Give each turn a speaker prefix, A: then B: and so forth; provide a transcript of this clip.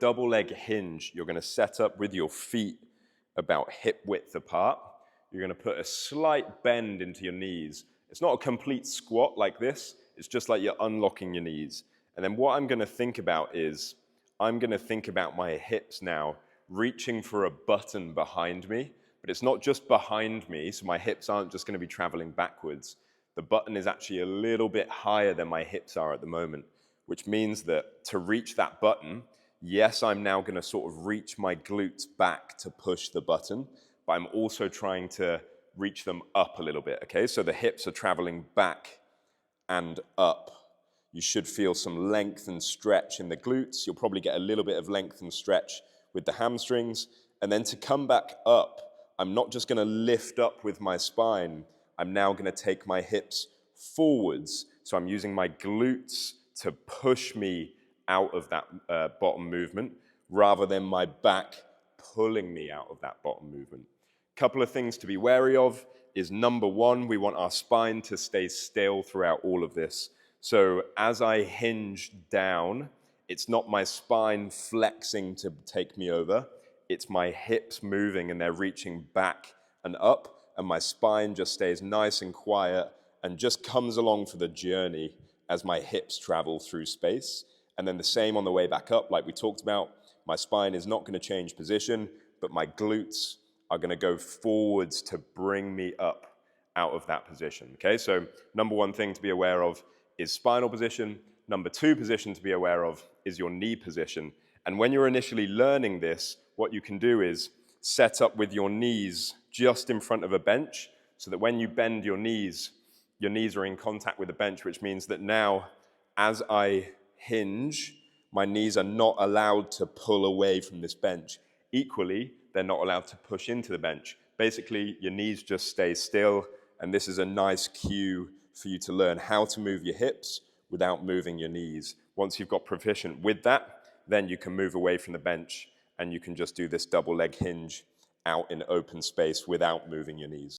A: Double leg hinge, you're going to set up with your feet about hip width apart. You're going to put a slight bend into your knees. It's not a complete squat like this, it's just like you're unlocking your knees. And then what I'm going to think about is, I'm going to think about my hips now reaching for a button behind me, but it's not just behind me, so my hips aren't just going to be traveling backwards. The button is actually a little bit higher than my hips are at the moment, which means that to reach that button, yes, I'm now going to sort of reach my glutes back to push the button, but I'm also trying to reach them up a little bit, okay? So the hips are traveling back and up. You should feel some length and stretch in the glutes. You'll probably get a little bit of length and stretch with the hamstrings. And then to come back up, I'm not just going to lift up with my spine. I'm now going to take my hips forwards. So I'm using my glutes to push me out of that bottom movement rather than my back pulling me out of that bottom movement. Couple of things to be wary of is, number one, we want our spine to stay still throughout all of this. So as I hinge down, it's not my spine flexing to take me over, it's my hips moving and they're reaching back and up, and my spine just stays nice and quiet and just comes along for the journey as my hips travel through space. And then the same on the way back up, like we talked about. My spine is not going to change position, but my glutes are going to go forwards to bring me up out of that position. Okay, so number one thing to be aware of is spinal position. Number two position to be aware of is your knee position. And when you're initially learning this, what you can do is set up with your knees just in front of a bench, so that when you bend your knees are in contact with the bench, which means that now, as I hinge, my knees are not allowed to pull away from this bench. Equally, they're not allowed to push into the bench. Basically, your knees just stay still, and this is a nice cue for you to learn how to move your hips without moving your knees. Once you've got proficient with that, then you can move away from the bench and you can just do this double leg hinge out in open space without moving your knees.